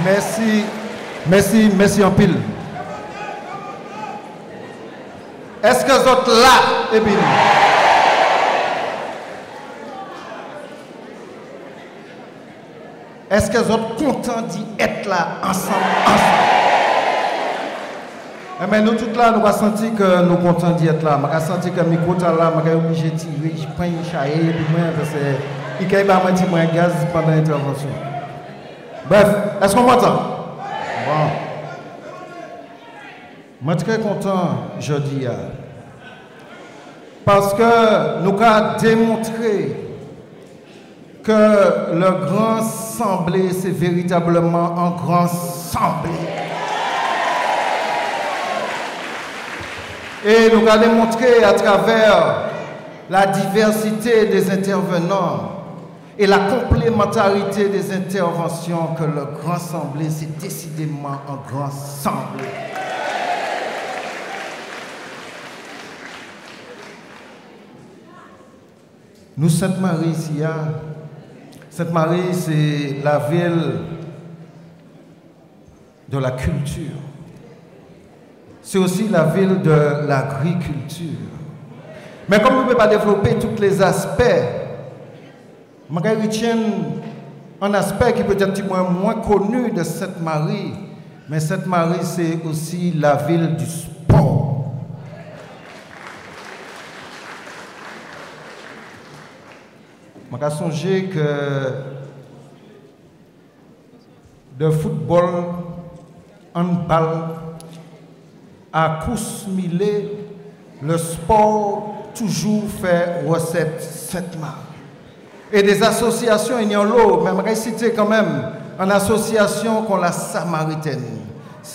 Merci en pile. Est-ce que vous êtes là, et bien? Est-ce que vous êtes contents d'être là, ensemble? Mais nous tous là, nous avons senti que nous sommes contents d'être là. Nous avons senti que le micro est là, nous avons obligé de tirer, je prends une chaille, et puis moi, parce que il y a un petit gaz pendant l'intervention. Bref, est-ce qu'on m'entend? Bon. Je suis très content aujourd'hui. Parce que nous avons démontré que le grand semblé, c'est véritablement un grand semblé. Et nous avons démontré à travers la diversité des intervenants et la complémentarité des interventions que le grand semblé, c'est décidément un grand semblé. Nous, Sainte-Marie, ici, Sainte-Marie, c'est la ville de la culture. C'est aussi la ville de l'agriculture. Mais comme on ne peut pas développer tous les aspects, je retiens un aspect qui peut être un petit peu moins connu de Sainte-Marie, mais Sainte-Marie, c'est aussi la ville du sport. Je songé que de football, handball, à course millet, le sport toujours fait recette Sainte-Marie. Et des associations, il y a l'eau, mais je vais citer quand même une association qu'on la Samaritaine.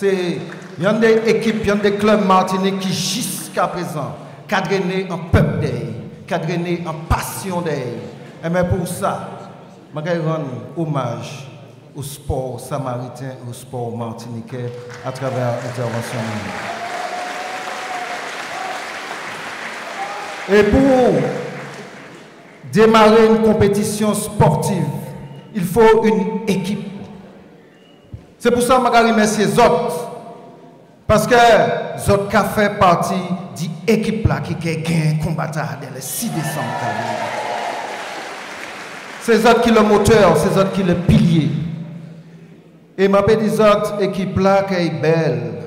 Il y a des équipes, il y a des clubs martiniquais qui jusqu'à présent cadrennent en peuple day, cadrennent en passion day. Et mais pour ça, je vais rendre hommage au sport samaritain, au sport martiniquais à travers l'intervention. Et pour démarrer une compétition sportive, il faut une équipe. C'est pour ça que je remercie les autres. Parce que les autres qui fait partie de l'équipe qui a gagné le combat le 6 décembre. C'est eux qui sont le moteur, c'est eux qui sont le pilier. Et je peux dire autres équipes là qui est belle.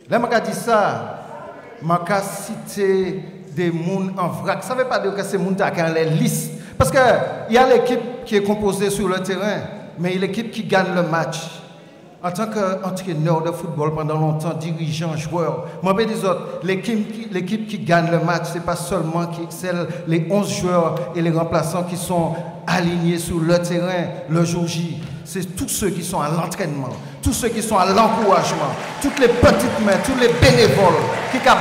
Là, je dis ça, je citer des gens en vrac. Ça ne veut pas dire que c'est des gens qui ont les listes. Parce qu'il y a l'équipe qui est composée sur le terrain, mais il y a l'équipe qui gagne le match. En tant qu'entraîneur de football pendant longtemps, dirigeant, joueur, moi je dis autres, l'équipe qui gagne le match, ce n'est pas seulement les 11 joueurs et les remplaçants qui sont alignés sur le terrain le jour J. C'est tous ceux qui sont à l'entraînement, tous ceux qui sont à l'encouragement, toutes les petites mains, tous les bénévoles qui battent,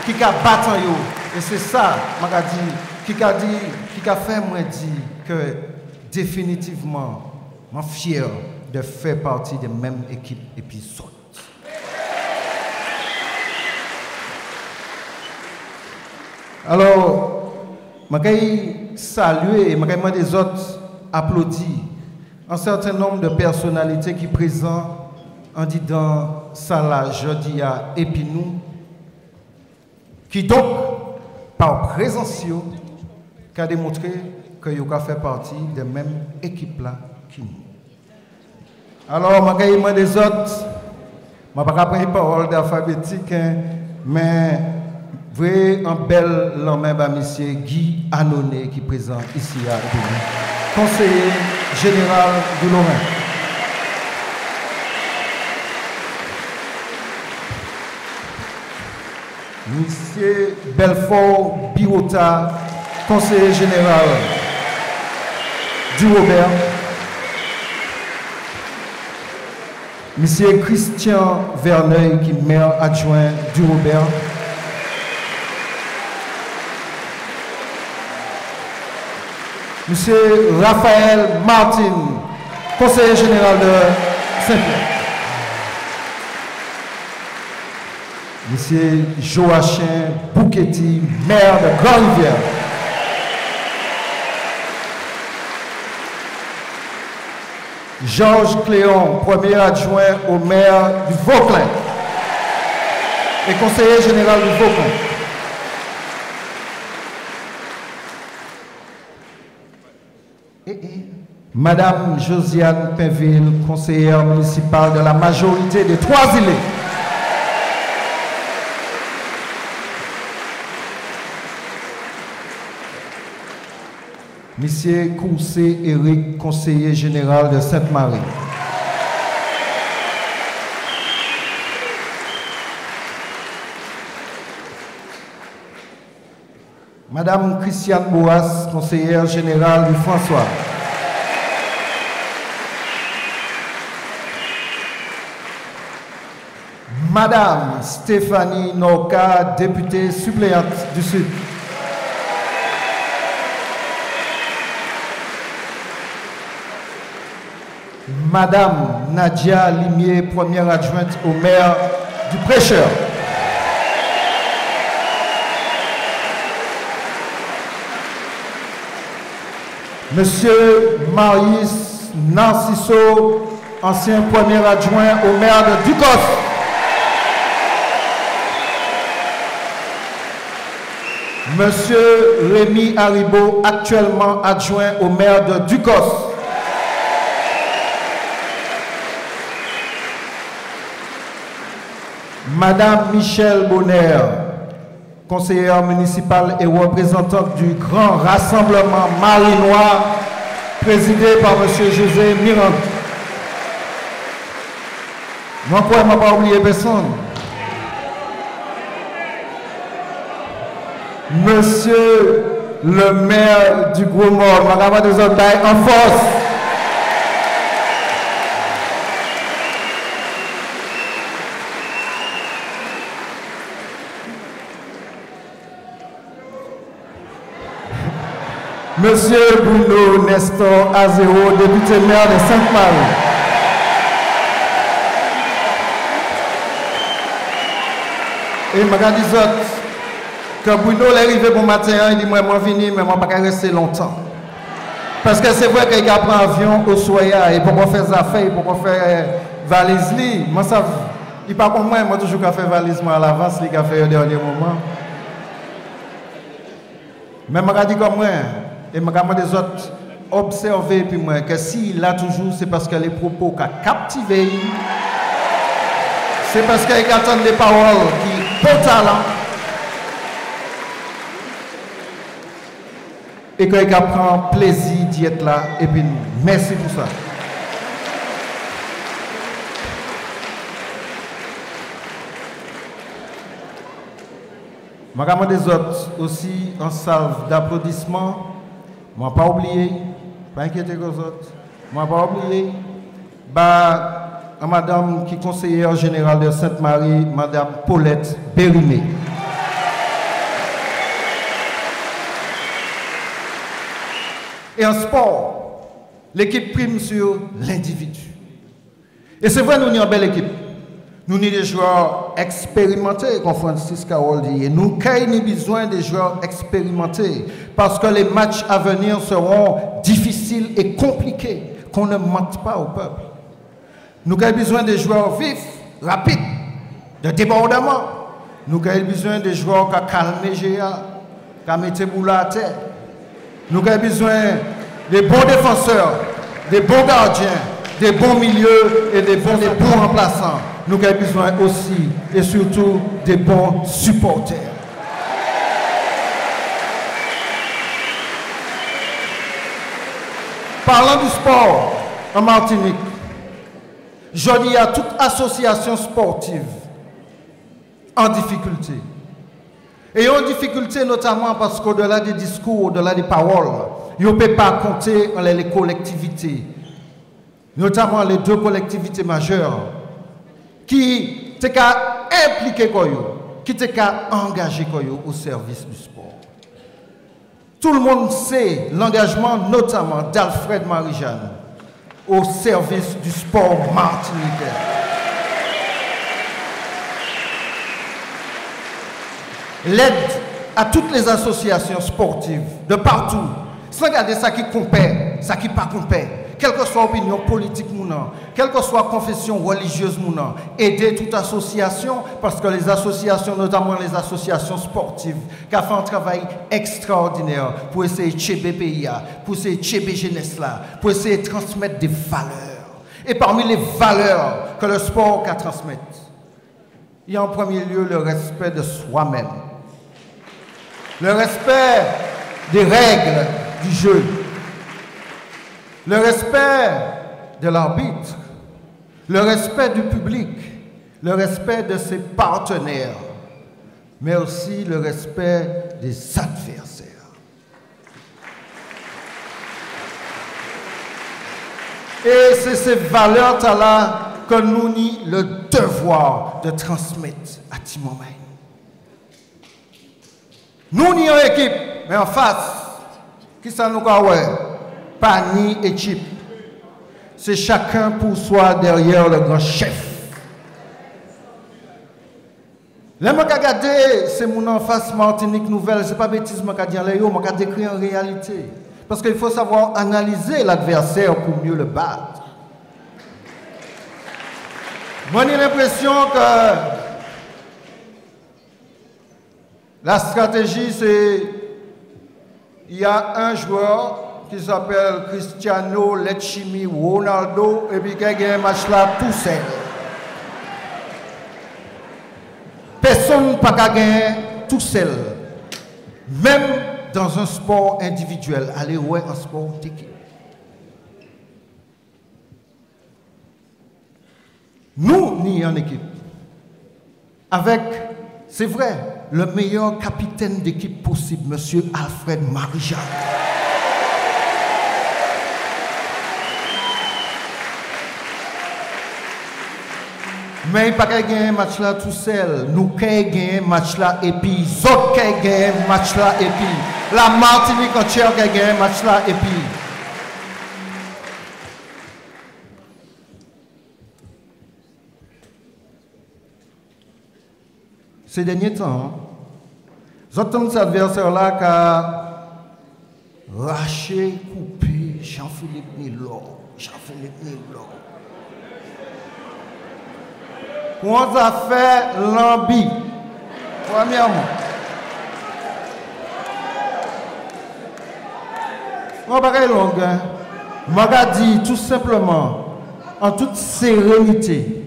qui battent. Et c'est ça, qui a fait moi dire que définitivement, je suis fier de faire partie des mêmes équipes épisodes. Alors, je vais saluer et je vais des autres applaudir un certain nombre de personnalités qui sont présentes en disant ça là, jeudi à Épinou, qui donc, par présence, a démontré que vous avez fait partie des mêmes équipes là qui nous. Alors, je vais des autres, je ne vais pas prendre une parole d'alphabétique, mais vrai un bel lendemain à M. Guy Anoné qui est présent ici à Épinay, conseiller général du Lorrain. M. Belfort Birota, conseiller général du Robert. Monsieur Christian Verneuil, qui est maire adjoint du Robert. Monsieur Raphaël Martin, conseiller général de Saint-Pierre. Monsieur Joachim Bouquetti, maire de Grand-Rivière. Georges Cléon, premier adjoint au maire du Vauclin et conseiller général du Vauclin. Madame Josiane Pinville, conseillère municipale de la majorité des Trois-Îlets. Monsieur Coursé Éric, conseiller général de Sainte-Marie. Madame Christiane Boas, conseillère générale du François. Madame Stéphanie Norca, députée suppléante du Sud. Madame Nadia Limier, première adjointe au maire du Prêcheur. Monsieur Marius Narciso, ancien premier adjoint au maire de Ducos. Monsieur Rémi Haribo, actuellement adjoint au maire de Ducos. Madame Michèle Bonner, conseillère municipale et représentante du Grand Rassemblement Marinois, présidé par Monsieur José Mirand. Moi, quoi, je n'ai pas oublié personne. Monsieur le maire du Gros-Mort, madame des autres en force. Monsieur Bruno Nestor Azéro, député maire de Sainte-Marie. Et je dis que Bruno est arrivé bon matin, il dit moi je vais venir, mais je ne vais pas rester longtemps. Parce que c'est vrai qu'il a pris un avion au Soya, et pour faire des affaires, pour faire valise, moi ça, il pas comme moi, moi toujours fait valise à l'avance, il a fait au dernier moment. Mais je dis comme moi, et je dis des autres, observer puis moi, que s'il l'a toujours, c'est parce que les propos qu'a captivé, c'est parce qu'il attend des paroles qui ont talent. Et qu'il prend plaisir d'y être là. Et puis, merci pour ça. Je demande des autres aussi en salve d'applaudissements. Je ne vais pas oublier, pas inquiéter les autres. Je ne vais pas oublier. À madame qui est conseillère générale de Sainte-Marie, madame Paulette Bérimé. Et en sport, l'équipe prime sur l'individu. Et c'est vrai, nous sommes une belle équipe. Nous sommes des joueurs expérimentés, comme Francis Carole dit. Et nous avons besoin des joueurs expérimentés. Parce que les matchs à venir seront difficiles et compliqués. Qu'on ne mente pas au peuple. Nous avons besoin des joueurs vifs, rapides, de débordement. Nous avons besoin des joueurs qui calment GA, qui mettent boula à terre. Nous avons besoin des bons défenseurs, des bons gardiens, des bons milieux et des bons remplaçants. Nous avons besoin aussi et surtout des bons supporters. Parlant du sport en Martinique, je dis à toute association sportive en difficulté. Et en difficulté notamment parce qu'au-delà des discours, au-delà des paroles, ils ne peuvent pas compter dans les collectivités, notamment les deux collectivités majeures, qui sont impliquées, qui sont engagées au service du sport. Tout le monde sait l'engagement notamment d'Alfred Marie-Jeanne au service du sport martiniquais. L'aide à toutes les associations sportives de partout, sans regarder ça qui compère, ça qui pas compère. quelle que soit l'opinion politique, quelle que soit la confession religieuse, aider toute association, parce que les associations, notamment les associations sportives, qui ont fait un travail extraordinaire pour essayer de chéber pays, pour essayer de chéber jeunesse là, pour essayer de transmettre des valeurs. Et parmi les valeurs que le sport a transmettre, il y a en premier lieu le respect de soi-même, le respect des règles du jeu, le respect de l'arbitre, le respect du public, le respect de ses partenaires, mais aussi le respect des adversaires. Et c'est ces valeurs-là que nous avons le devoir de transmettre à Timomay. Nous avons une équipe, mais en face, qui ça nous a pas ni équipe. C'est chacun pour soi derrière le grand chef. Là, je regarde, c'est mon en face Martinique Nouvelle, ce n'est pas bêtise, je décrit en réalité. Parce qu'il faut savoir analyser l'adversaire pour mieux le battre. Moi, j'ai l'impression que la stratégie, c'est il y a un joueur qui s'appelle Cristiano Lechimi Ronaldo et puis qui a gagné un match là tout seul. Personne n'a pas gagné tout seul. Même dans un sport individuel, allez ouais un sport d'équipe. Nous, ni en équipe. Avec, c'est vrai, le meilleur capitaine d'équipe possible, M. Alfred Marie-Jacques. Mais il n'y a pas gagner un match là tout seul. Nous qui gagner un match là et puis les autres qui gagner un match là et puis la Martinique entière qui gagner un match là et puis. Ces derniers temps, j'entends cet adversaire-là qui a raché, coupé Jean-Philippe Nilo. Jean-Philippe Nilo. On a fait l'ambi. Premièrement. On va pas long. Je dis tout simplement, en toute sérénité,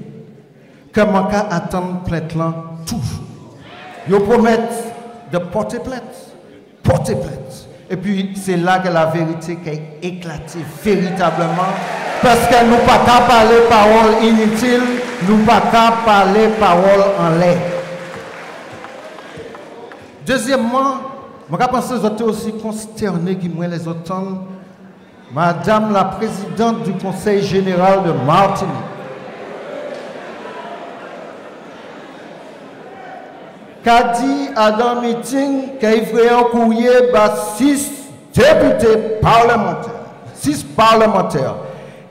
que je vais attendre plainte là toujours. Ils promettent de porter plainte. Porter plainte. Et puis c'est là que la vérité qui est éclatée véritablement. Parce que nous ne pouvons pas parler paroles inutiles, nous ne pouvons pas parler paroles en l'air. Deuxièmement, je pense que vous êtes aussi consternés qui moi les entendre. Madame la présidente du Conseil général de Martinique. Qu'a dit à dans le meeting qu'il ferait un courrier à 6 députés parlementaires. 6 parlementaires.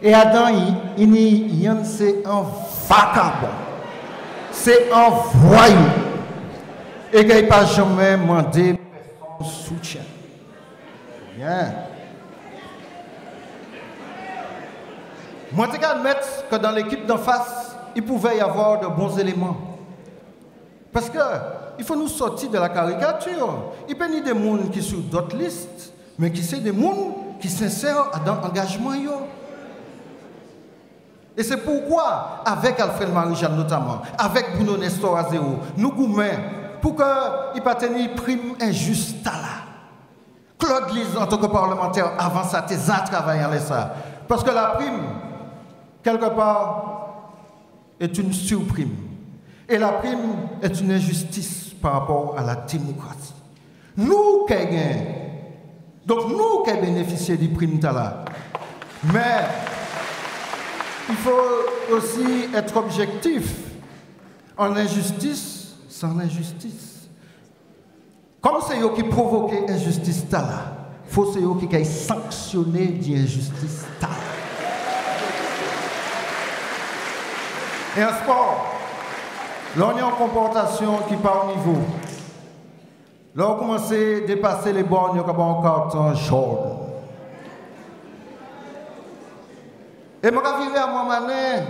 Et Adam, c'est un vagabond. C'est un voyou. Et qu'il n'a pas jamais demandé son soutien. Bien. Moi, je peux admettre que dans l'équipe d'en face, il pouvait y avoir de bons éléments. Parce qu'il faut nous sortir de la caricature. Il peut y avoir des gens qui sont sur d'autres listes, mais qui sont des gens qui s'insèrent dans l'engagement. Et c'est pourquoi, avec Alfred Marie-Jacques notamment, avec Bruno Nestor Azéro, nous goumons pour qu'il n'y ait pas de prime injuste là. Claude Lise, en tant que parlementaire, avant ça, tu as travaillé en ça. Parce que la prime, quelque part, est une surprime. Et la prime est une injustice par rapport à la démocratie. Nous qui gagnons, donc nous qui bénéficions du prime là. Mais il faut aussi être objectif. En injustice, sans injustice. Comme c'est eux qui provoquent l'injustice là, il faut c'est eux qui aient sanctionné l'injustice là. Et en sport, là on est en comportation qui part au niveau. Là on commence à dépasser les bornes comme un carton jaune. Et je vais vivre à mon mané,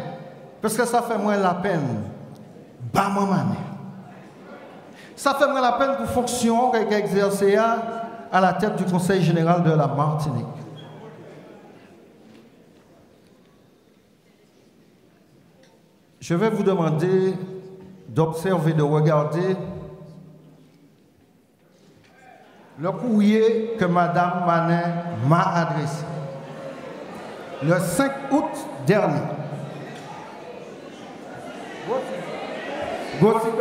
parce que ça fait moins la peine. Bas mon mané. Ça fait moins la peine pour fonction qu'elle a exercé à la tête du Conseil général de la Martinique. Je vais vous demander d'observer, de regarder le courrier que Mme Manet m'a adressé le 5 août dernier. Gossi.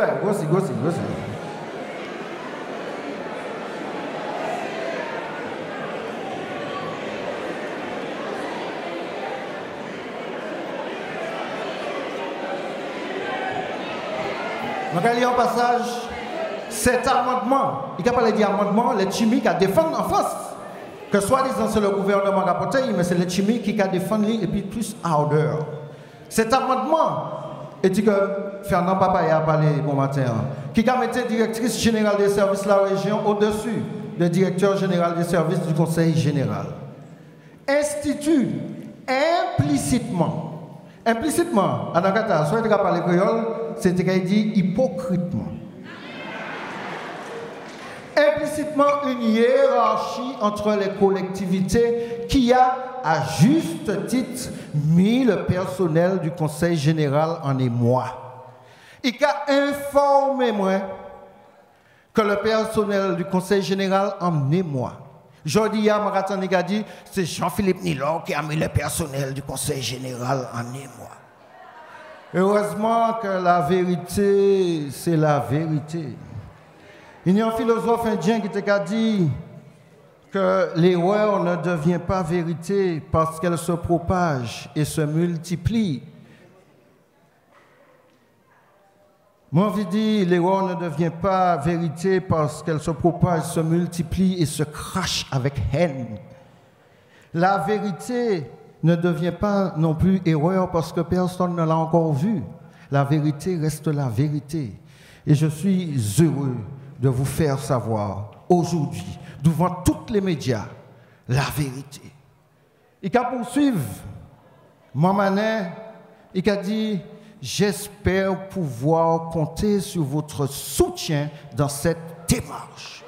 Donc, il y a un passage, cet amendement, il n'y a pas dit amendement, les chimiques à défendre en France. Que soi-disant c'est le gouvernement qui a porté, mais c'est les chimiques qui a défendre et puis plus ardeur. Cet amendement, et dit que Fernand Papaya a parlé bon matin, qui a mis directrice générale des services de la région au-dessus du directeur général des services du Conseil général. Institut implicitement, en Angleterre, soit il a parlé créole, c'était dit hypocritement. Implicitement une hiérarchie entre les collectivités qui a, à juste titre, mis le personnel du Conseil général en émoi. Il a informé moi que le personnel du Conseil général en émoi. Jodi a Maratani a dit, c'est Jean-Philippe Nilor qui a mis le personnel du Conseil général en émoi. Heureusement que la vérité, c'est la vérité. Il y a un philosophe indien qui t'a dit que l'erreur ne devient pas vérité parce qu'elle se propage et se multiplie. Moi, je dis, l'erreur ne devient pas vérité parce qu'elle se propage, se multiplie et se crache avec haine. La vérité ne devient pas non plus erreur parce que personne ne l'a encore vue. La vérité reste la vérité. Et je suis heureux de vous faire savoir aujourd'hui, devant tous les médias, la vérité. Il a poursuivi, Mamané, il a dit, j'espère pouvoir compter sur votre soutien dans cette démarche.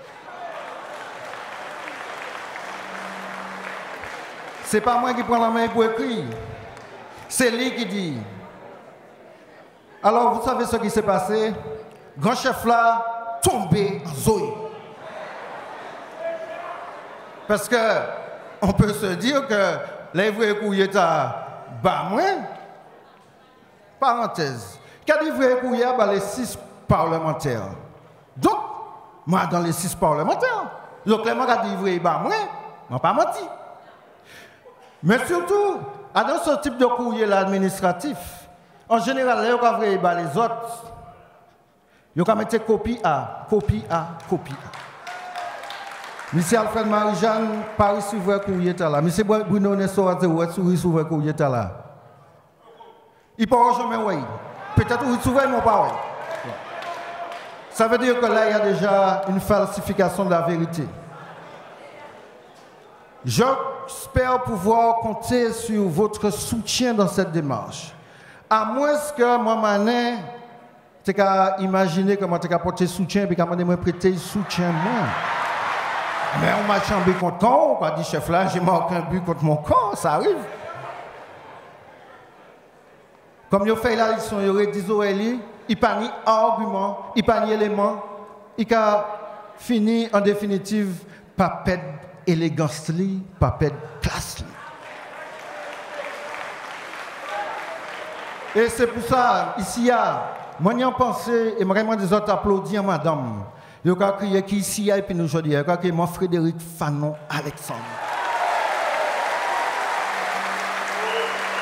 Ce n'est pas moi qui prends la main pour écrire, c'est lui qui dit. Alors, vous savez ce qui s'est passé? Grand chef là, tombé en Zoé. Parce que on peut se dire que les vrais courriers à bas moins. Parenthèse. Qu'a dit vrais courriers les 6 parlementaires. Donc, moi dans les 6 parlementaires, le Clément a dit vrai bas moins, on pas menti. Mais surtout, dans ce type de courrier administratif, en général, les vrai les autres. Vous avez mis copie A. Monsieur Alfred Marie-Jeanne, Paris s'ouvre courrier là. Monsieur Bruno Nessor, souris s'ouvre courrier là. Il ne peut jamais voir. Peut-être qu'il s'ouvre, mais pas. Ça veut dire que là, il y a déjà une falsification de la vérité. J'espère pouvoir compter sur votre soutien dans cette démarche. À moins que moi-même, tu as imaginé comment tu as porté soutien et comment tu as prêté soutien. Mais on m'a chambé contre moi, on a dit chef là, j'ai marqué un but contre mon corps, ça arrive. Comme il fait la leçon, il aurait dit il n'y a pas ni argument, il n'y a pas ni élément, il a fini en définitive par perdre élégance, par perdre classe. Et c'est pour ça, ici, moi, j'ai pensé, et vraiment des autres applaudis, madame. Je vais crier qui ici, et puis nous, je dis, je vais mon Frédéric Fanon Alexandre.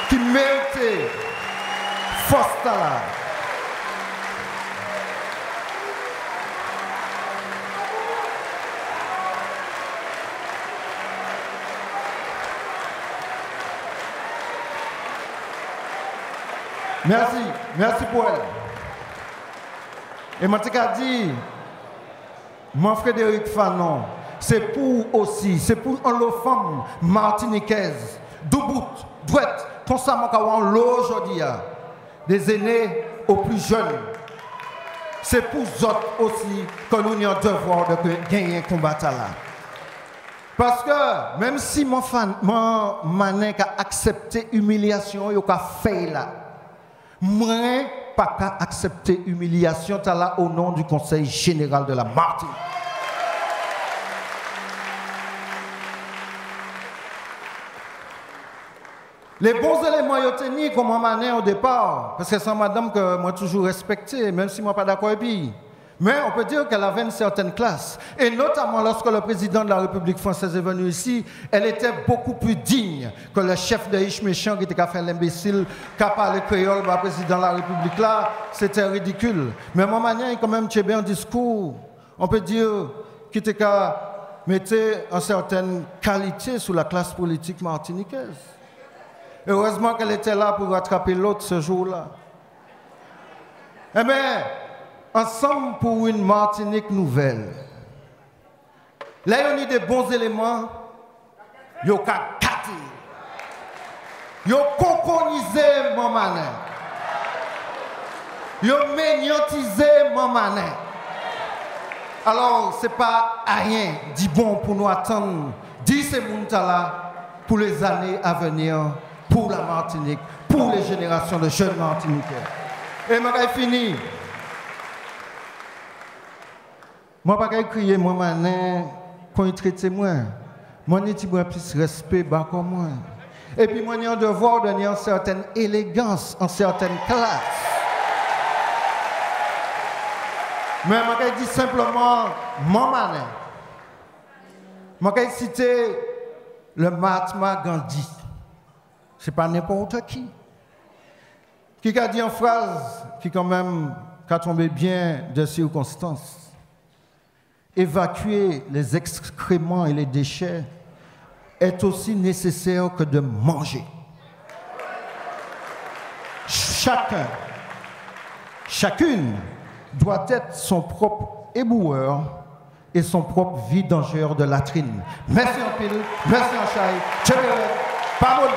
Qui méritait force là. Merci pour elle. Et moi, je dit, mon Frédéric Fanon, c'est pour aussi, c'est pour les femmes martiniquaises, debout, droite, constamment quand l'eau aujourd'hui, des aînés aux plus jeunes. C'est pour eux aussi que nous avons le devoir de gagner un combat là. Parce que même si mon manin a accepté l'humiliation, il a fait là. Moi, pas qu'à accepter l'humiliation là au nom du Conseil général de la Martinique. Les bons éléments ont tenu comme on m'a au départ, parce que c'est madame que moi toujours respecté, même si moi pas d'accord avec lui. Mais on peut dire qu'elle avait une certaine classe. Et notamment lorsque le président de la République française est venu ici, elle était beaucoup plus digne que le chef de Hiche méchant qui était fait l'imbécile, qui a parlé créole, le président de la République là, c'était ridicule. Mais mon manière, quand même, tu bien un discours, on peut dire, qui était qu'à mettre une certaine qualité sur la classe politique martiniquaise. Heureusement qu'elle était là pour rattraper l'autre ce jour-là. Eh bien, ensemble pour une Martinique nouvelle. Là, il y a des bons éléments. Il y a kati. Il y a conconisé mon manin. Il y a mégnantisé mon manin. Alors, ce n'est pas rien dit bon pour nous attendre. Dis ces gens-là pour les années à venir. Pour la Martinique, pour les générations de jeunes Martiniquais. Et je fini. Moi, je ne vais pas crier, moi, quand il traite moi. Moi, je n'ai plus respect comme moi. Et puis, moi, j'ai un devoir de donner une certaine élégance, une certaine classe. Mais je vais dire simplement, mon manin. Je vais citer le Mahatma Gandhi. Ce n'est pas n'importe qui. Qui a dit en phrase qui quand même a tombé bien de circonstances. Évacuer les excréments et les déchets est aussi nécessaire que de manger. Chacune doit être son propre éboueur et son propre vidangeur de latrine. Merci en pile, merci en chai. Parole.